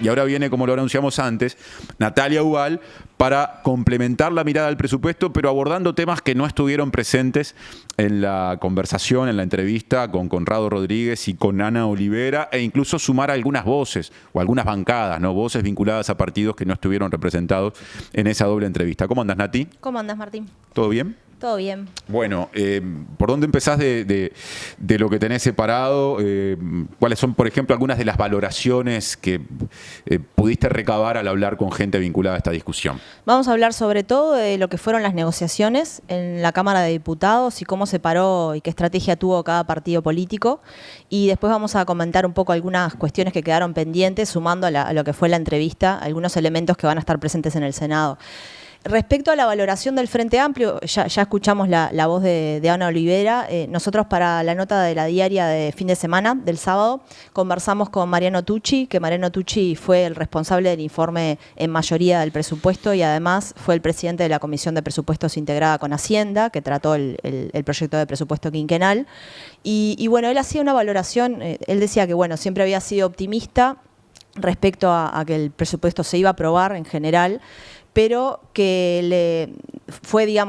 y ahora viene, como lo anunciamos antes, Natalia Ubal, para complementar la mirada del presupuesto, pero abordando temas que no estuvieron presentes en la conversación, en la entrevista con Conrado Rodríguez y con Ana Olivera, e incluso sumar algunas voces o algunas bancadas, ¿no? Voces vinculadas a partidos que no estuvieron representados en esa doble entrevista. ¿Cómo andas, Nati? ¿Cómo andas, Martín? ¿Todo bien? Todo bien. Bueno, ¿por dónde empezás de lo que tenés separado? ¿Cuáles son, por ejemplo, algunas de las valoraciones que pudiste recabar al hablar con gente vinculada a esta discusión? Vamos a hablar sobre todo de lo que fueron las negociaciones en la Cámara de Diputados y cómo se paró y qué estrategia tuvo cada partido político. Y después vamos a comentar un poco algunas cuestiones que quedaron pendientes, sumando a lo que fue la entrevista, algunos elementos que van a estar presentes en el Senado. Respecto a la valoración del Frente Amplio, ya escuchamos la voz de Ana Olivera. Nosotros para la nota de la diaria de fin de semana, del sábado, conversamos con Mariano Tucci, que Mariano Tucci fue el responsable del informe en mayoría del presupuesto y además fue el presidente de la Comisión de Presupuestos integrada con Hacienda, que trató el proyecto de presupuesto quinquenal. Y bueno, él hacía una valoración, él decía que bueno, siempre había sido optimista respecto a que el presupuesto se iba a aprobar en general, pero que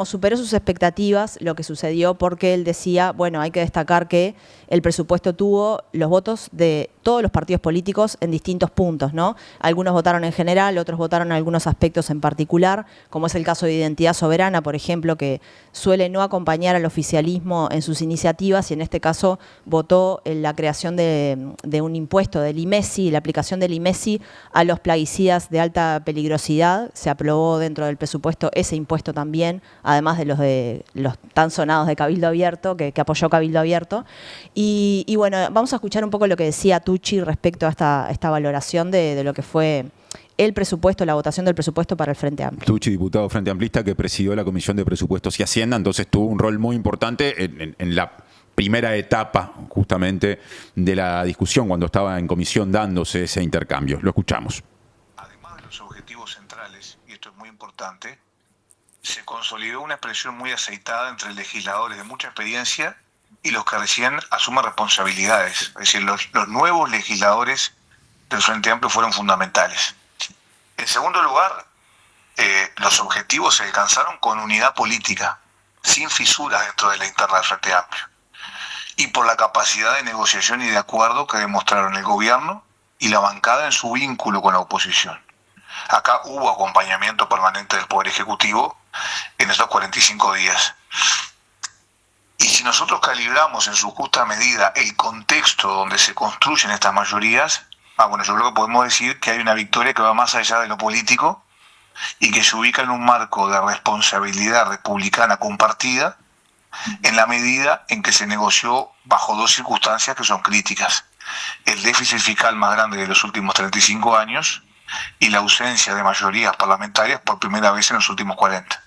superó sus expectativas lo que sucedió, porque él decía, bueno, hay que destacar que el presupuesto tuvo los votos de todos los partidos políticos en distintos puntos, ¿no? Algunos votaron en general, otros votaron algunos aspectos en particular, como es el caso de Identidad Soberana, por ejemplo, que suele no acompañar al oficialismo en sus iniciativas y en este caso votó en la creación de un impuesto del IMESI, la aplicación del IMESI a los plaguicidas de alta peligrosidad. Se aprobó dentro del presupuesto ese impuesto también, además de los tan sonados de Cabildo Abierto, que apoyó Cabildo Abierto. Y bueno, vamos a escuchar un poco lo que decía Tucci respecto a esta valoración de lo que fue el presupuesto, la votación del presupuesto para el Frente Amplio. Tucci, diputado Frente Amplista, que presidió la Comisión de Presupuestos y Hacienda, entonces tuvo un rol muy importante en la primera etapa justamente de la discusión, cuando estaba en comisión dándose ese intercambio. Lo escuchamos. Además de los objetivos centrales, y esto es muy importante, se consolidó una expresión muy aceitada entre legisladores de mucha experiencia y los que recién asumen responsabilidades. Es decir, los nuevos legisladores del Frente Amplio fueron fundamentales. En segundo lugar, los objetivos se alcanzaron con unidad política, sin fisuras dentro de la interna del Frente Amplio, y por la capacidad de negociación y de acuerdo que demostraron el gobierno y la bancada en su vínculo con la oposición. Acá hubo acompañamiento permanente del Poder Ejecutivo en estos 45 días. Y si nosotros calibramos en su justa medida el contexto donde se construyen estas mayorías, bueno, yo creo que podemos decir que hay una victoria que va más allá de lo político y que se ubica en un marco de responsabilidad republicana compartida en la medida en que se negoció bajo dos circunstancias que son críticas: el déficit fiscal más grande de los últimos 35 años y la ausencia de mayorías parlamentarias por primera vez en los últimos 40.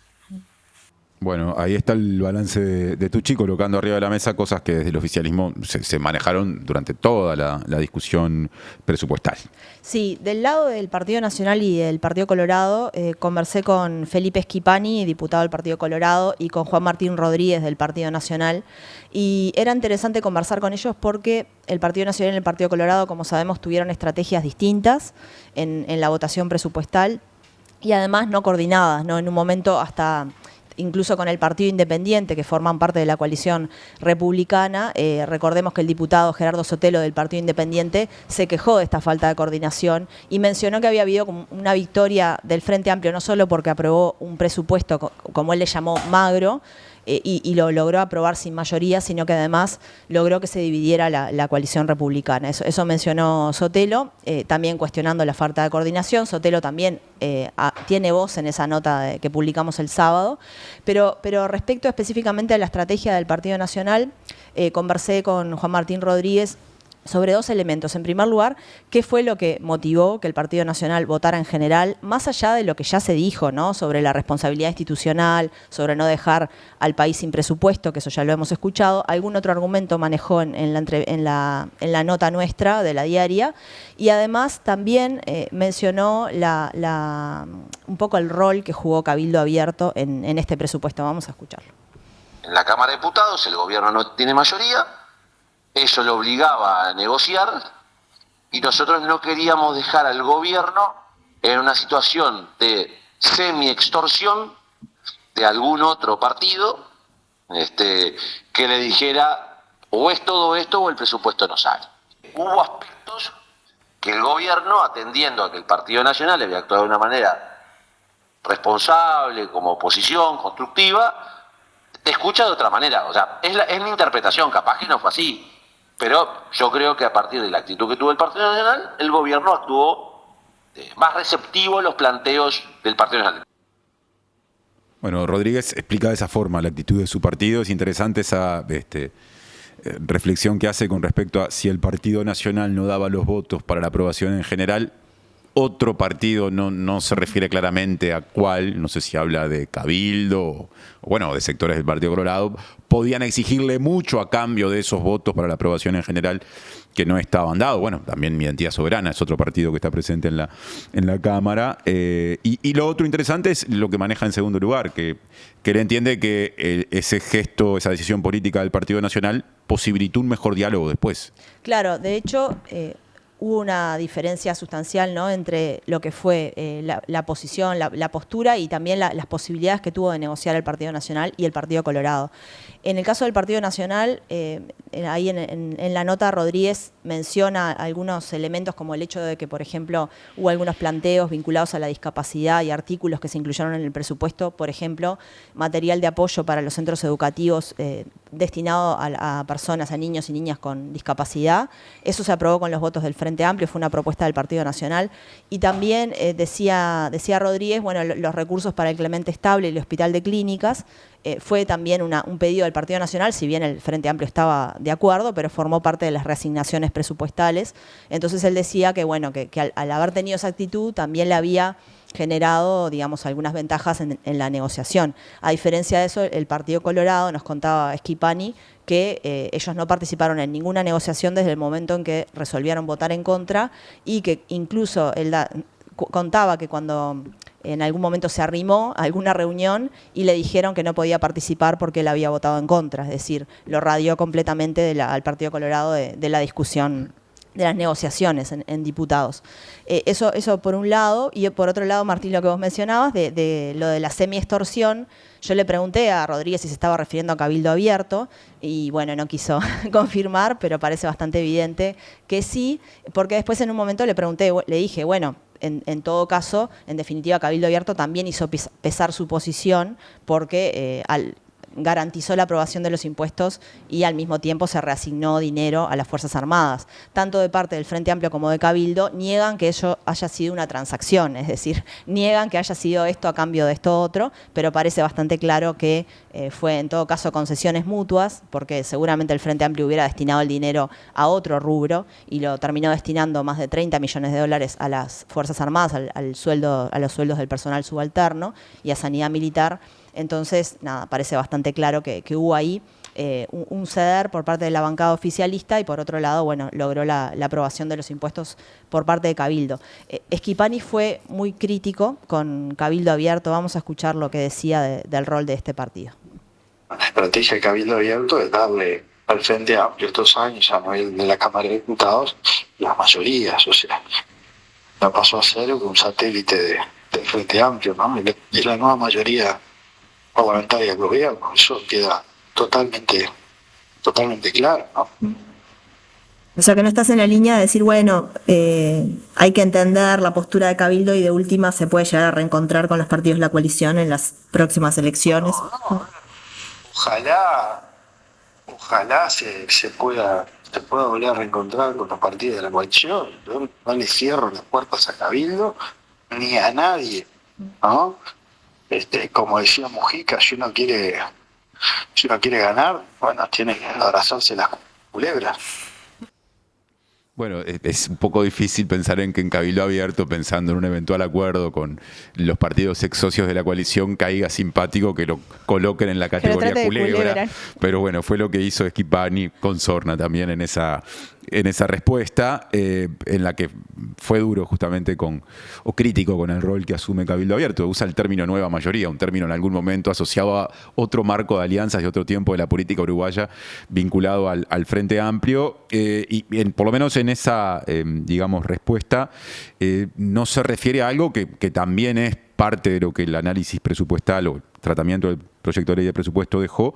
Bueno, ahí está el balance de Tucci, colocando arriba de la mesa cosas que desde el oficialismo se manejaron durante toda la discusión presupuestal. Sí, del lado del Partido Nacional y del Partido Colorado, conversé con Felipe Schipani, diputado del Partido Colorado, y con Juan Martín Rodríguez del Partido Nacional. Y era interesante conversar con ellos porque el Partido Nacional y el Partido Colorado, como sabemos, tuvieron estrategias distintas en la votación presupuestal y además no coordinadas, ¿no? En un momento hasta incluso con el Partido Independiente, que forman parte de la coalición republicana. Recordemos que el diputado Gerardo Sotelo del Partido Independiente se quejó de esta falta de coordinación y mencionó que había habido una victoria del Frente Amplio, no solo porque aprobó un presupuesto, como él le llamó, magro, y lo logró aprobar sin mayoría, sino que además logró que se dividiera la coalición republicana. Eso mencionó Sotelo, también cuestionando la falta de coordinación. Sotelo también tiene voz en esa nota que publicamos el sábado, pero respecto específicamente a la estrategia del Partido Nacional, conversé con Juan Martín Rodríguez sobre dos elementos. En primer lugar, ¿qué fue lo que motivó que el Partido Nacional votara en general, más allá de lo que ya se dijo, ¿no?, sobre la responsabilidad institucional, sobre no dejar al país sin presupuesto, que eso ya lo hemos escuchado? ¿Algún otro argumento manejó en la nota nuestra de la diaria? Y además también mencionó un poco el rol que jugó Cabildo Abierto en este presupuesto. Vamos a escucharlo. En la Cámara de Diputados el gobierno no tiene mayoría. Eso lo obligaba a negociar y nosotros no queríamos dejar al gobierno en una situación de semi-extorsión de algún otro partido que le dijera o es todo esto o el presupuesto no sale. Hubo aspectos que el gobierno, atendiendo a que el Partido Nacional había actuado de una manera responsable, como oposición, constructiva, escucha de otra manera. O sea, es mi interpretación, capaz que no fue así, pero yo creo que a partir de la actitud que tuvo el Partido Nacional, el gobierno actuó más receptivo a los planteos del Partido Nacional. Bueno, Rodríguez explica de esa forma la actitud de su partido. Es interesante esa reflexión que hace con respecto a si el Partido Nacional no daba los votos para la aprobación en general. Otro partido, no se refiere claramente a cuál, no sé si habla de Cabildo o bueno, de sectores del Partido Colorado, podían exigirle mucho a cambio de esos votos para la aprobación en general que no estaban dados. Bueno, también Mi Identidad Soberana es otro partido que está presente en la Cámara. Y lo otro interesante es lo que maneja en segundo lugar, que él entiende que ese gesto, esa decisión política del Partido Nacional posibilitó un mejor diálogo después. Claro, de hecho, hubo una diferencia sustancial, ¿no?, entre lo que fue la posición, la postura y también las posibilidades que tuvo de negociar el Partido Nacional y el Partido Colorado. En el caso del Partido Nacional, ahí en la nota Rodríguez menciona algunos elementos como el hecho de que, por ejemplo, hubo algunos planteos vinculados a la discapacidad y artículos que se incluyeron en el presupuesto, por ejemplo, material de apoyo para los centros educativos destinado a personas, a niños y niñas con discapacidad. Eso se aprobó con los votos del Frente Amplio, fue una propuesta del Partido Nacional. Y también decía Rodríguez, bueno, los recursos para el Clemente Estable y el Hospital de Clínicas, fue también un pedido del Partido Nacional, si bien el Frente Amplio estaba de acuerdo, pero formó parte de las reasignaciones presupuestales. Entonces él decía que, bueno, que al haber tenido esa actitud también le había generado, digamos, algunas ventajas en la negociación. A diferencia de eso, el Partido Colorado, nos contaba Schipani, que ellos no participaron en ninguna negociación desde el momento en que resolvieron votar en contra y que incluso él contaba que cuando en algún momento se arrimó a alguna reunión y le dijeron que no podía participar porque él había votado en contra, es decir, lo radió completamente al Partido Colorado de la discusión, de las negociaciones en diputados. Eso por un lado, y por otro lado, Martín, lo que vos mencionabas, de lo de la semi-extorsión, yo le pregunté a Rodríguez si se estaba refiriendo a Cabildo Abierto, y bueno, no quiso confirmar, pero parece bastante evidente que sí, porque después en un momento le pregunté, le dije, bueno, en todo caso, en definitiva, Cabildo Abierto también hizo pesar su posición porque garantizó la aprobación de los impuestos y al mismo tiempo se reasignó dinero a las Fuerzas Armadas. Tanto de parte del Frente Amplio como de Cabildo niegan que eso haya sido una transacción, es decir, niegan que haya sido esto a cambio de esto otro, pero parece bastante claro que fue en todo caso concesiones mutuas, porque seguramente el Frente Amplio hubiera destinado el dinero a otro rubro y lo terminó destinando más de 30 millones de dólares a las Fuerzas Armadas, a los sueldos del personal subalterno y a sanidad militar. Entonces, nada, parece bastante claro que hubo ahí un ceder por parte de la bancada oficialista y por otro lado, bueno, logró la aprobación de los impuestos por parte de Cabildo. Schipani fue muy crítico con Cabildo Abierto. Vamos a escuchar lo que decía del rol de este partido. La estrategia de Cabildo Abierto es darle al Frente Amplio estos años a nivel de la Cámara de Diputados las mayorías, o sea, la pasó a ser un satélite del Frente Amplio, ¿no? Y la nueva mayoría parlamentaria del gobierno, eso queda totalmente claro, ¿no? O sea, que no estás en la línea de decir, bueno, hay que entender la postura de Cabildo y de última se puede llegar a reencontrar con los partidos de la coalición en las próximas elecciones. No. Ojalá se pueda volver a reencontrar con los partidos de la coalición. Yo no le cierro las puertas a Cabildo ni a nadie, ¿no? Como decía Mujica, si uno quiere ganar, bueno, tiene que abrazarse las culebras. Bueno, es un poco difícil pensar en que en Cabildo Abierto, pensando en un eventual acuerdo con los partidos ex socios de la coalición, caiga simpático que lo coloquen en la categoría culebra. Pero bueno, fue lo que hizo Schipani con Sorna también en esa respuesta, en la que fue duro justamente o crítico con el rol que asume Cabildo Abierto. Usa el término nueva mayoría, un término en algún momento asociado a otro marco de alianzas y otro tiempo de la política uruguaya vinculado al Frente Amplio, por lo menos en esa, digamos, respuesta no se refiere a algo que también es parte de lo que el análisis presupuestal o el tratamiento del proyecto de ley de presupuesto dejó,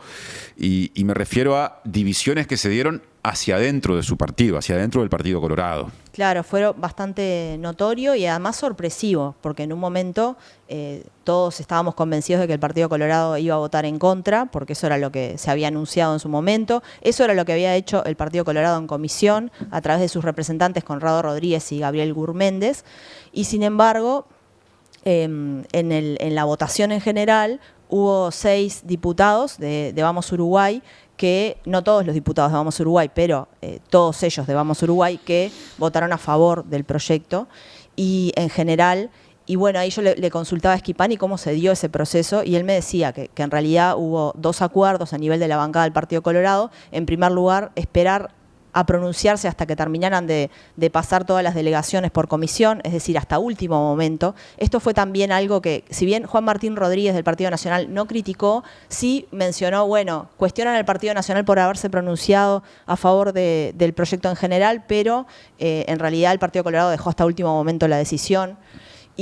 y me refiero a divisiones que se dieron hacia adentro de su partido, hacia adentro del Partido Colorado. Claro, fue bastante notorio y además sorpresivo, porque en un momento todos estábamos convencidos de que el Partido Colorado iba a votar en contra, porque eso era lo que se había anunciado en su momento, eso era lo que había hecho el Partido Colorado en comisión, a través de sus representantes Conrado Rodríguez y Gabriel Gurméndez, y sin embargo, en la votación en general hubo 6 diputados de Vamos Uruguay, que no todos los diputados de Vamos Uruguay, pero todos ellos de Vamos Uruguay, que votaron a favor del proyecto, y en general, y bueno, ahí yo le consultaba a Schipani cómo se dio ese proceso, y él me decía que en realidad hubo 2 acuerdos a nivel de la bancada del Partido Colorado. En primer lugar, esperar a pronunciarse hasta que terminaran de pasar todas las delegaciones por comisión, es decir, hasta último momento. Esto fue también algo que, si bien Juan Martín Rodríguez del Partido Nacional no criticó, sí mencionó, bueno, cuestionan al Partido Nacional por haberse pronunciado a favor del proyecto en general, pero en realidad el Partido Colorado dejó hasta último momento la decisión.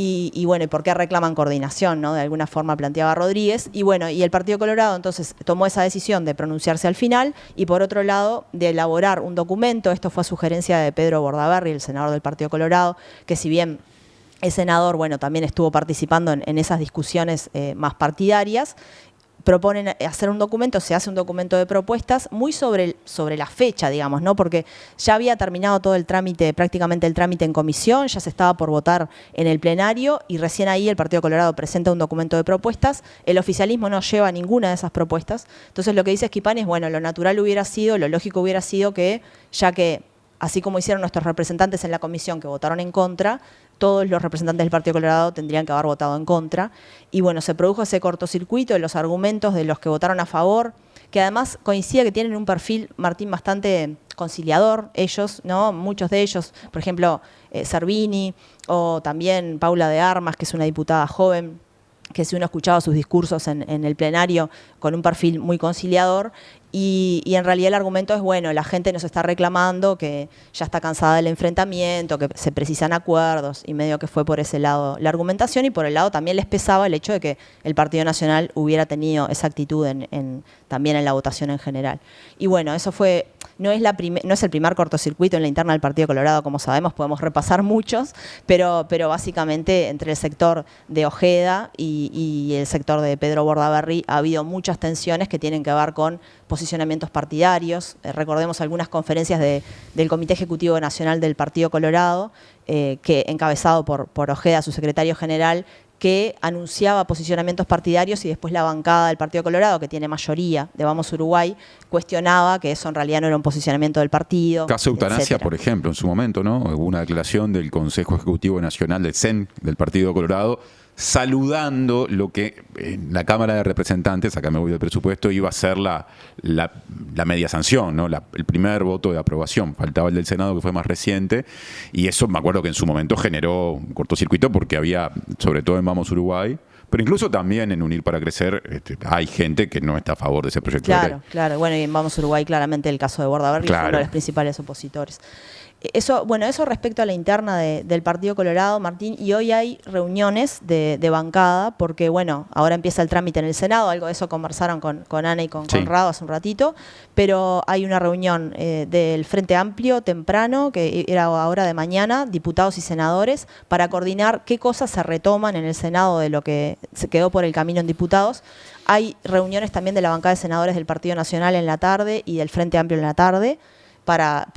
Y bueno, ¿y por qué reclaman coordinación, ¿no? De alguna forma planteaba Rodríguez. Y bueno, y el Partido Colorado entonces tomó esa decisión de pronunciarse al final y por otro lado de elaborar un documento. Esto fue a sugerencia de Pedro Bordaberry, el senador del Partido Colorado, que si bien es senador, bueno, también estuvo participando en esas discusiones más partidarias. Proponen hacer un documento, se hace un documento de propuestas muy sobre la fecha, digamos, ¿no? Porque ya había terminado todo el trámite, prácticamente el trámite en comisión, ya se estaba por votar en el plenario y recién ahí el Partido Colorado presenta un documento de propuestas. El oficialismo no lleva ninguna de esas propuestas. Entonces lo que dice Schipani es, bueno, lo natural hubiera sido, lo lógico hubiera sido que, ya que así como hicieron nuestros representantes en la comisión que votaron en contra, todos los representantes del Partido Colorado tendrían que haber votado en contra. Y bueno, se produjo ese cortocircuito de los argumentos de los que votaron a favor, que además coincide que tienen un perfil, Martín, bastante conciliador, ellos, ¿no? Muchos de ellos, por ejemplo, Servini, o también Paula de Armas, que es una diputada joven, que si uno escuchaba sus discursos en el plenario con un perfil muy conciliador, y en realidad el argumento es, bueno, la gente nos está reclamando que ya está cansada del enfrentamiento, que se precisan acuerdos, y medio que fue por ese lado la argumentación, y por el lado también les pesaba el hecho de que el Partido Nacional hubiera tenido esa actitud también en la votación en general. Y bueno, eso fue, no es el primer cortocircuito en la interna del Partido Colorado, como sabemos, podemos repasar muchos, pero básicamente entre el sector de Ojeda y el sector de Pedro Bordaberry ha habido muchas tensiones que tienen que ver con posicionamientos partidarios. Recordemos algunas conferencias del Comité Ejecutivo Nacional del Partido Colorado, que encabezado por Ojeda, su secretario general, que anunciaba posicionamientos partidarios y después la bancada del Partido Colorado, que tiene mayoría de Vamos Uruguay, cuestionaba que eso en realidad no era un posicionamiento del partido. Caso eutanasia, etcétera. por ejemplo, en su momento, ¿no? Hubo una declaración del Consejo Ejecutivo Nacional del CEN, del Partido Colorado, saludando lo que en la Cámara de Representantes, acá me voy del presupuesto, iba a ser la media sanción, ¿no? El primer voto de aprobación. Faltaba el del Senado, que fue más reciente, y eso me acuerdo que en su momento generó un cortocircuito porque había, sobre todo en Vamos Uruguay, pero incluso también en Unir para Crecer, hay gente que no está a favor de ese proyecto de ley. Claro. Bueno, y en Vamos Uruguay, claramente el caso de Bordaberry fue uno de los principales opositores. Eso respecto a la interna del Partido Colorado, Martín, y hoy hay reuniones de bancada, porque bueno, ahora empieza el trámite en el Senado, algo de eso conversaron con Ana y con Conrado hace un ratito, pero hay una reunión del Frente Amplio temprano, que era ahora de mañana, diputados y senadores, para coordinar qué cosas se retoman en el Senado de lo que se quedó por el camino en diputados. Hay reuniones también de la bancada de senadores del Partido Nacional en la tarde y del Frente Amplio en la tarde,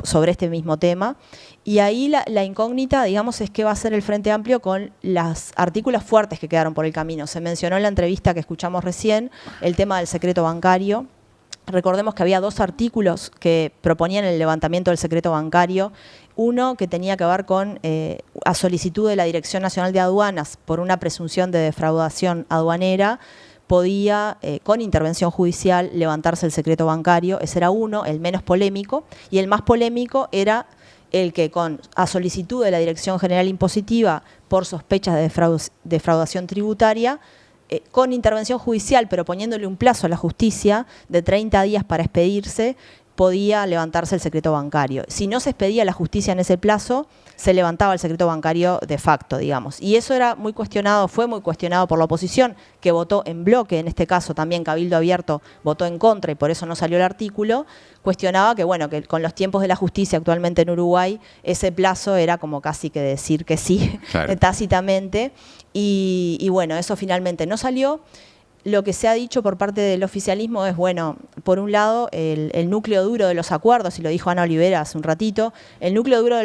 sobre este mismo tema. Y ahí la incógnita, digamos, es qué va a hacer el Frente Amplio con los artículos fuertes que quedaron por el camino. Se mencionó en la entrevista que escuchamos recién el tema del secreto bancario. Recordemos que había 2 artículos que proponían el levantamiento del secreto bancario. Uno que tenía que ver con, a solicitud de la Dirección Nacional de Aduanas por una presunción de defraudación aduanera, podía, con intervención judicial, levantarse el secreto bancario. Ese era uno, el menos polémico, y el más polémico era el que, a solicitud de la Dirección General Impositiva por sospechas de defraudación tributaria, con intervención judicial, pero poniéndole un plazo a la justicia de 30 días para expedirse, podía levantarse el secreto bancario. Si no se expedía la justicia en ese plazo, se levantaba el secreto bancario de facto, digamos. Y eso era muy cuestionado, fue muy cuestionado por la oposición, que votó en bloque, en este caso también Cabildo Abierto votó en contra y por eso no salió el artículo. Cuestionaba que, bueno, que con los tiempos de la justicia actualmente en Uruguay, ese plazo era como casi que decir que sí, claro, tácitamente. Y bueno, eso finalmente no salió. Lo que se ha dicho por parte del oficialismo es, bueno, por un lado, el núcleo duro de los acuerdos, y lo dijo Ana Olivera hace un ratito, el núcleo duro de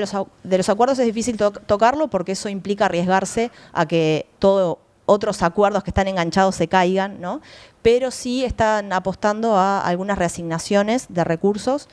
los acuerdos es difícil tocarlo porque eso implica arriesgarse a que otros acuerdos que están enganchados se caigan, ¿no? Pero sí están apostando a algunas reasignaciones de recursos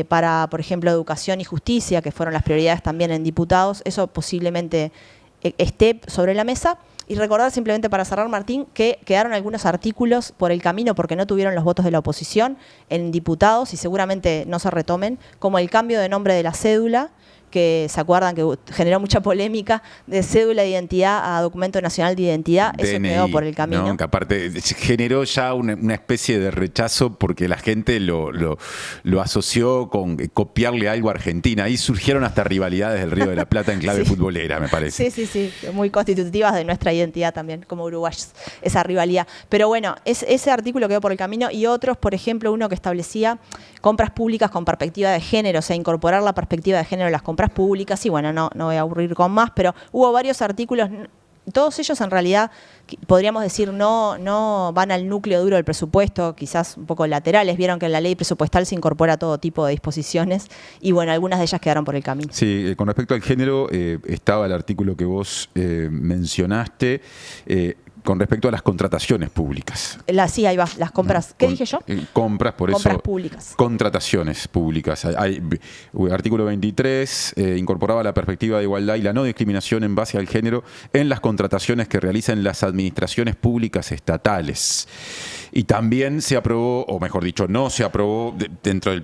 para, por ejemplo, educación y justicia, que fueron las prioridades también en diputados. Eso posiblemente esté sobre la mesa. Y recordar simplemente para cerrar, Martín, que quedaron algunos artículos por el camino porque no tuvieron los votos de la oposición en diputados y seguramente no se retomen, como el cambio de nombre de la cédula, que se acuerdan que generó mucha polémica, de cédula de identidad a documento nacional de identidad, eso DNI, quedó por el camino. ¿no? Que aparte generó ya una especie de rechazo porque la gente lo asoció con copiarle algo a Argentina. Ahí surgieron hasta rivalidades del Río de la Plata en clave Sí. futbolera, me parece. Sí, muy constitutivas de nuestra identidad también, como uruguayos, esa rivalidad. Pero bueno, ese artículo quedó por el camino y otros, por ejemplo, uno que establecía compras públicas con perspectiva de género, o sea, incorporar la perspectiva de género en las compras públicas, y bueno, no voy a aburrir con más, pero hubo varios artículos, todos ellos en realidad, podríamos decir, no van al núcleo duro del presupuesto, quizás un poco laterales, vieron que en la ley presupuestal se incorpora todo tipo de disposiciones, y bueno, algunas de ellas quedaron por el camino. Sí, con respecto al género, estaba el artículo que vos mencionaste, con respecto a las contrataciones públicas. Sí, ahí va, las compras. ¿Qué dije yo? Compras, por compras eso. Públicas. Contrataciones públicas. Artículo 23, incorporaba la perspectiva de igualdad y la no discriminación en base al género en las contrataciones que realizan las administraciones públicas estatales. Y también se aprobó, o mejor dicho, no se aprobó dentro del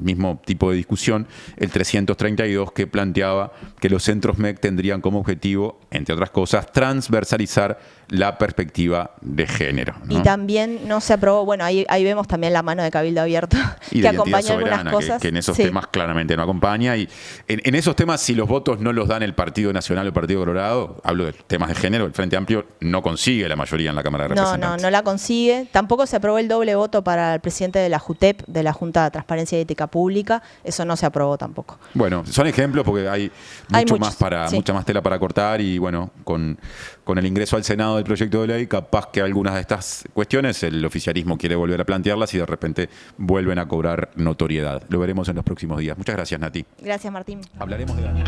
mismo tipo de discusión, el 332, que planteaba que los centros MEC tendrían como objetivo, entre otras cosas, transversalizar la perspectiva de género, ¿no? Y también no se aprobó, bueno, ahí vemos también la mano de Cabildo Abierto, y que de acompaña algunas cosas. Que en esos sí. temas claramente no acompaña. Y en esos temas, si los votos no los dan el Partido Nacional o el Partido Colorado, hablo de temas de género, el Frente Amplio no consigue la mayoría en la Cámara de Representantes. No la consigue. Tampoco se aprobó el doble voto para el presidente de la JUTEP, de la Junta de Transparencia y Ética Pública. Eso no se aprobó tampoco. Bueno, son ejemplos porque hay mucha más tela para cortar y bueno, con el ingreso al Senado del proyecto de ley, capaz que algunas de estas cuestiones el oficialismo quiere volver a plantearlas y de repente vuelven a cobrar notoriedad. Lo veremos en los próximos días. Muchas gracias, Nati. Gracias, Martín. Hablaremos de Daniel.